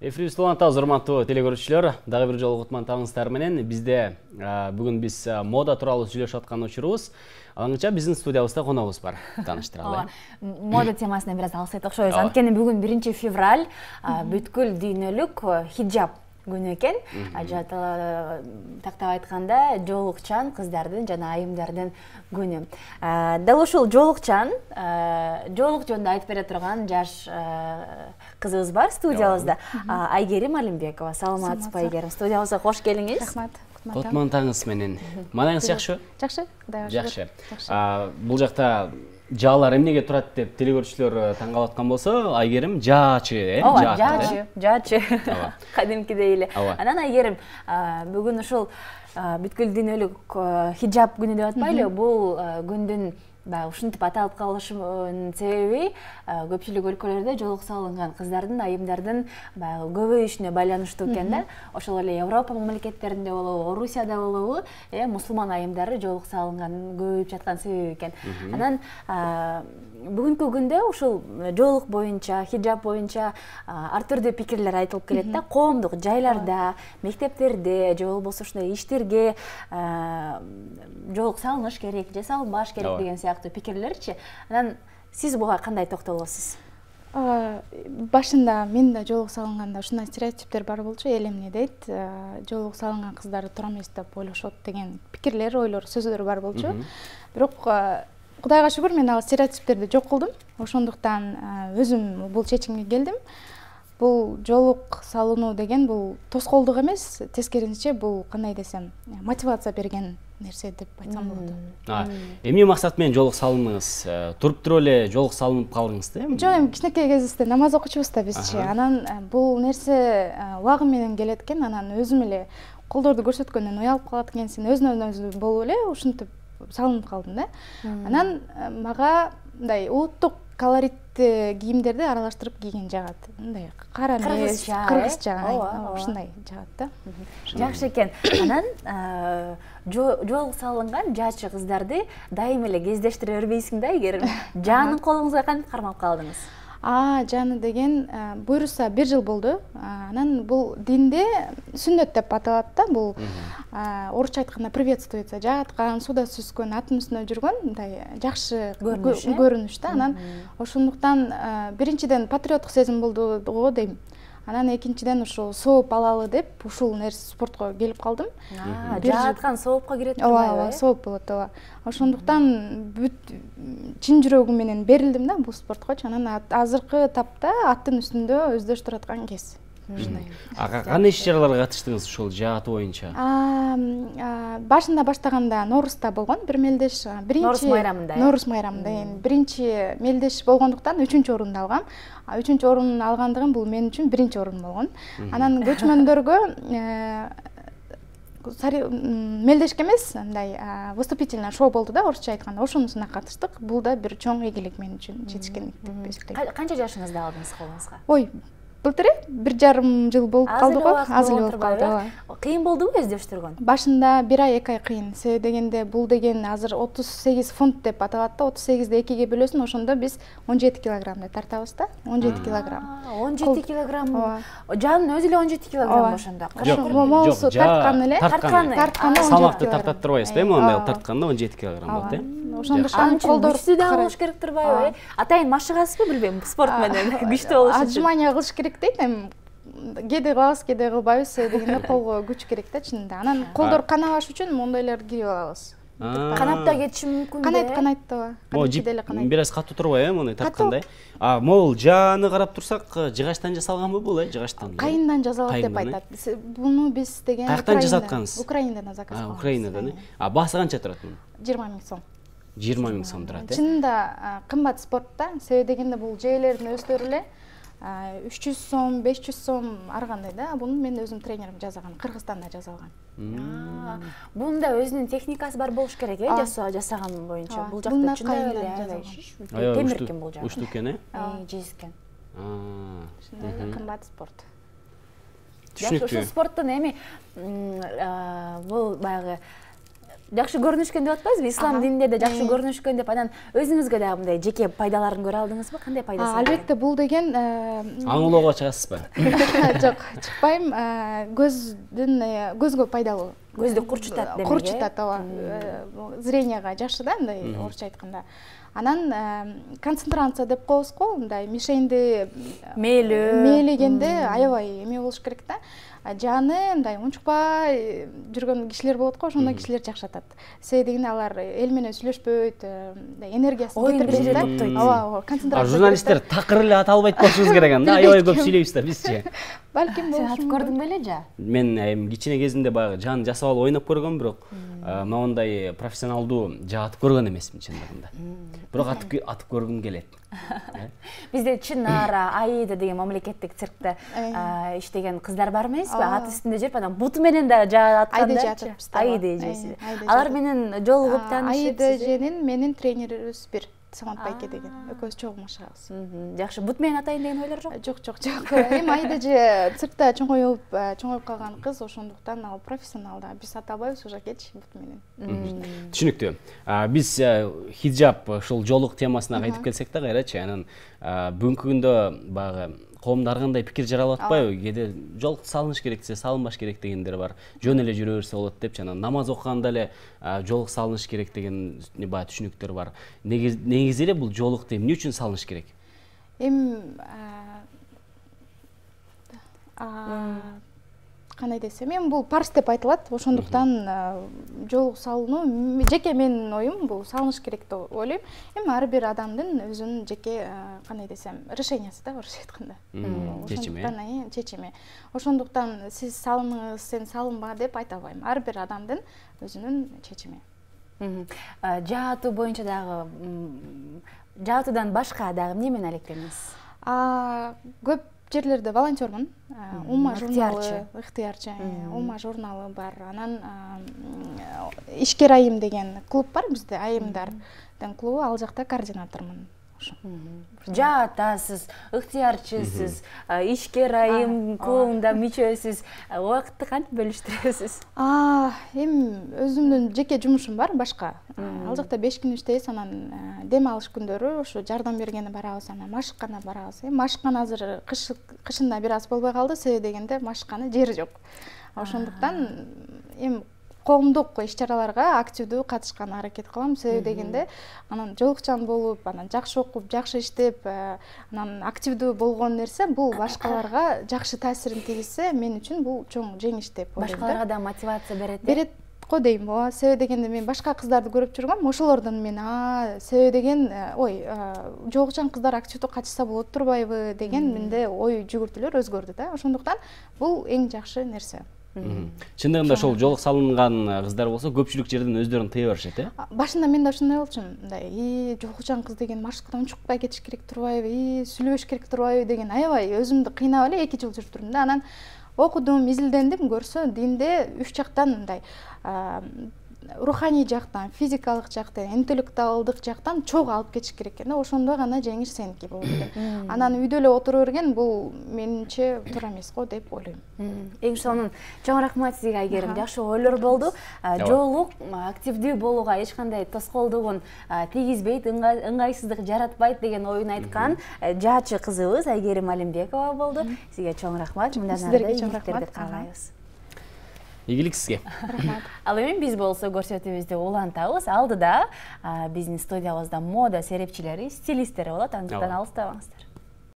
Эфирибизди улантабыз, урматтуу телекөрүүчүлөр. Дагы бир жолу кутмандыңыздар менен бизде бүгүн биз мода тууралуу сүйлөшүп аткан учурубуз. Аңча биздин студиябызда коногубуз бар. Тааныштыралы. Мода темасына бир аз алсак окшойбуз. Анткени бүгүн 1-февраль бүткүл дүйнөлүк хиджаб күнү экен. Тактап айтканда, жоолукчан кыздардын жана айымдардын күнү. Дал ушул жоолукчан, жоолук жөнүндө айтып бере турган жаш кызыбыз бар студиябызда. Айгерим Алимбекова. Саламатсызбы, Айгерим? Студиябызга кош келиңиз. Рахмат. Кутмандыңыз менен. Манаңыз жакшы? Жакшы. Жакшы. Бул жакта жаалар эмнеге турат деп телекөрүүчүлөр таң калып аткан болсо, Айгерим жаачы, жаачы. Кадимкидей эле. Анан Айгерим, бүгүн ушул бүткүл дүйнөлүк хиджаб күнү деп атпайлы, бул күндүн ушинтип аталып калышынын себеби көпчүлүк өлкөлөрдө жоолук салынган кыздардын, айымдардын көбөйүшүнө байланыштуу экен да. Ошол эле Европа мамлекеттеринде болобу, Орусияда болобу, мусулман айымдары жоолук салынган көбөйүп жаткан себеби экен. Анан бүгүнкү күндө ушул жоолук боюнча, хиджаб боюнча ар түрдүү пикирлер айтылып келет да. Коомдук жайларда, мектептерде же болбосо ушундай иштерге жоолук салыныш керек же салынбаш керек деген сыяктуу пикирлерчи. Анан сиз буга кандай токтолосуз? Башында мен да жоолук салынганда ушундай стереотиптер бар болчу. Эл эмне дейт? Жоолук салынган кыздарды туура эмес деп ойлошот деген пикирлер, ойлор, сөздөр бар болчу. Бирок Кудайга шүгүр, мен ал стереотиптерди жок кылдым. Ошондуктан өзүм бул чечимге келдим. Бул жоолук салынуу деген бул тоскоолдук эмес, тескерисинче бул кандай десем, мотивация берген нерсе деп айтсам болот. Эмне максат менен жоолук салындыңыз? Туруп туруп эле жоолук салынып калдыңыз да? Жок, эми кичинекей кезибизде намаз окучубуз да бизчи. Анан бул нерсе убагы менен келет экен. Анан өзүм эле колдорду көрсөткөндөн уялып калат экенсиң, өзүнөн өзү болуп эле ушинтип салынып калдым да. Анан мага мындай улуттук колориттүү кийимдерди аралаштырып кийген жагат. Мындай кара эмес, кыргызча, ушундай жагат да. Жакшы экен. Анан жоолук салынган жаачы кыздарды дайым эле кездештире бербейсиң да, Айгерим? Жанын колуңузга кантип кармап калдыңыз? Жаны деген буйруса 1 жыл болду. Анан бул динде сүннөт деп аталат да. Бул орусча айтканда приветствуется, жааткан, суда сүзгөн, аттын үстүндө жүргөн мындай жакшы көрүнүш да. Анан ошондуктан биринчиден патриоттук сезим болду го дейм. Анан экинчиден ушул сооп алалы деп ушул нерсе спортко келип калдым. Жааткан соопко кирет турбайбы? Ооба, сооп болот, ооба. Ошондуктан бүт чын жүрөгүм менен берилдим да бул спорткочу. Анан азыркы тапта аттын үстүндө өздөш тураткан кез. Кандай иш-чараларга катыштыңыз ушул жааты боюнча? Башында баштаганда Ноорузда болгон бир мелдеш, Ноорус майрамында. Ноорус майрамында биринчи мелдеш болгондуктан 3-чү орунду алгам. 3-чү орун алгандыгым бул мен үчүн 1-чи орун болгон. Анан көчмөндөргө мелдешке эмес, мындай выступительный шоу болду да, орусча айтканда. Ошонусуна катыштык. Бул да бир чоң ийгилик мен үчүн, жетишкендик деп эсептейм. Канча жашыңызда алдыңыз колуңузга? Ой, былтыр 1,5 жыл болуп калды го. Аз эле болуп калды. Кыйын болдубу өздөштүргөн? Башында 1 ай 2 ай кыйын. Себеби дегенде бул деген азыр 38 фунт деп аталат да. 38ди 2ге бөлөсүн, ошондо биз 17 килограмм деп тартабыз да. 17 килограмм. 17 килограмм. Жанын өзү эле 17 килограмм ошондо. Жок, тарткан эле. Тарткан. Салмакты тартаттырбайсыз да, моундай тартканда 17 килограмм болот, Ошондо колдор күчтүү да болуш керек турбайбы? Атайын машыгасызбы, билбейм, спорт менен күчтүү болуш үчүн. Отжимание кылыш керек дейт, эми кээде кылабыз, кээде кылбайбыз дегенде колго күч керек да чынында. Анан колдор канабаш үчүн мондойлорду кийип алабыз. Канап да кетиши мүмкүн да. Канайт да. Бир аз катуу турбайбы, муну тарткандай? Могул жааны карап турсак, жыгачтан жасалганбы бул, жыгачтан? Кайындан жасалат деп айтат. Буну биз деген Каяктан жасаткансыз? Украинадан заказ кылдык. Украинадан. Баасы канча турат мунун? 20 000 сом. 20 000 сом турат. Чынында кымбат спорт да. Себеби дегенде бул жээлердин өздөрү эле 300 сом, 500 сом ар кандай да. Буну мен өзүм тренерим жасаган, Кыргызстанда жасалган. Бунда өзүнүн техникасы бар болуш керек, жасаган боюнча. Бул жакта чындап эле темиркен бул жак. Ушту экен, жезкен. Ушундай кымбат спорт. Ушул спорттун эми бул баягы жакшы көрүнүшкөн деп атпайбызбы? Ислам дининде да жакшы көрүнүшкөн деп, анан өзүңүзгө дагы мындай жеке пайдаларын көрө алдыңызбы? Кандай пайдасы? Албетте, бул деген аңлоого чыгасызбы? Жок, чыкпайм. Көзгө пайдалуу. Көздү курчутат демек. Курчутат, ооба. Зренияга жакшы да, мындай орусча айтканда. Анан концентрация деп коебуз го, мындай мишенди мээлегенде аябай эме болуш керек да. Жаны мындай унчукпай жүргөн кишилер болот го, ошондой кишилер жакшатат. Себеби дегенде алар эл менен сүйлөшпөйт, энергиясын кетирбейт да. Ооба, концентрация. Журналисттер такыр эле ата албайт болушубуз керек анда. Аябай көп сүйлөйбүз да бизчи. Балким болушу. Сен атып көрдүң беле жа? Мен кичине кезимде баягы жан жасап алып ойноп көргөм, бирок моундай профессионалдуу жа атып көргөн эмесмин чындыгында. Бирок атып көргүм келет. Бизде Чынара, Аида деген мамлекеттик циркте иштеген кыздар бар эмеспи? Ат үстүндө жүрүп, анан буту менен да жа аткандар. Аида эжеси. Алар менен жолугуп таанышып. Аида эженин менин тренерибиз бир. Самат Байке деген. Экөөбүз чогуу машыгабыз. Жакшы, бут менен атайын деген ойлор жок? Жок. Эми Аида же циркта чоңоюп калган кыз, ошондуктан ал профессионал да. Биз ата албайбыз уже кеч бут менен. Түшүнүктүү. Биз хиджаб ушул жолук темасына кайтып келсек да кайрачы, анан бүгүнкү күндө баягы коомдо ар кандай пикир жаралып атпайбы? Кээде жолук салыныш керек десе салынбаш керек дегендер бар. Жөн эле жүрө берсе болот депчи, анан намаз окуганда эле жолук салыныш керек деген баягы түшүнүктөр бар. Негизи эле бул жолук деп эмне үчүн салыныш керек? Кандай десем, бул парс деп айтылат. Ошондуктан жолук салынуу жеке менин оюм, бул салыныш керек деп ойлойм. Эми ар бир адамдын өзүнүн жеке кандай десем, решениясы да, орусча айтканда. Чечими. Ошондуктан сиз салыныңыз, сен салынба деп айта албайм. Ар бир адамдын өзүнүн чечими. Жаатуу боюнча дагы, жаатуудан башка дагы эмне менен алектенесиз? Көп жерлерде волонтермун. Ума журналы, ыктыярчы. Ума журналы бар. Анан Ишкер айым деген клуб бар бизде, айымдардын клубу, ал жакта координатормун. Жаатасыз, ыктыярчысыз, Ишкер айым клубунда мүчөсүз. Убакытты кантип бөлүштүрөсүз? Эми өзүмдүн жеке жумушум бар башка. Ал жакта 5 күн иштейбиз, анан дем алыш күндөрү ушу жардам бергени барабыз, анан машыккана барабыз. Машыккан азыр кышында бир аз болбой калды, себеби дегенде машыкканы жери жок. Ошондуктан эми коомдук иш-чараларга активдүү катышканга аракет кылам. Себеби дегенде анан жолукчан болуп, анан жакшы окуп, жакшы иштеп, анан активдүү болгон нерсе бул башкаларга жакшы таасирин тийгизсе, мен үчүн бул чоң жеңиш деп ойлойм. Башкаларга да мотивация берет. Берет го дейм. Себеби дегенде мен башка кыздарды көрүп жүргөм, ошолордон мен себеби деген жолукчан кыздар активдүү катышса болот турбайбы деген менде ой жүгүртүүлөр өзгөрдү да. Ошондуктан бул эң жакшы нерсе. Чындыгында ошол жолук салынган кыздар болсо көпчүлүк жерден өздөрүн тыя беришет, Башында мен да ошондой болчумун. Мындай, жолукчан кыз деген маршруткадан чукпай кетиш керек турбайбы, сүйлөшүш керек турбайбы деген аябай өзүмдү кыйнап эле 2 жыл жүрүп турдум да. Анан окудум, изилдендим, көрсө динде 3 жактан мындай руханий жактан, физикалык жактан, интеллектуалдык жактан чогуу алып кетиш керек экен да. Ошондо гана жеңиш сеники болот экен. Анан үйдө эле отура берген бул менимче туура эмес го деп ойлойм. Эң сонун чоң рахмат сизге, Айгерим. Жакшы ойлор болду. Жолук активдүү болууга эч кандай тоскоолдугун тийгизбейт, ыңгайсыздык жаратпайт деген оюн айткан жаачы кызыбыз Айгерим Алимбекова болду. Сизге чоң рахмат. Сиздерге чоң рахмат. Каалайбыз. Ийгилик сизге. Ал эми биз болсо көрсөтүүбүздү улантабыз. Алдыда биздин студиябызда мода серепчилери, стилисттери болот. Андыктан алыстабаңыздар.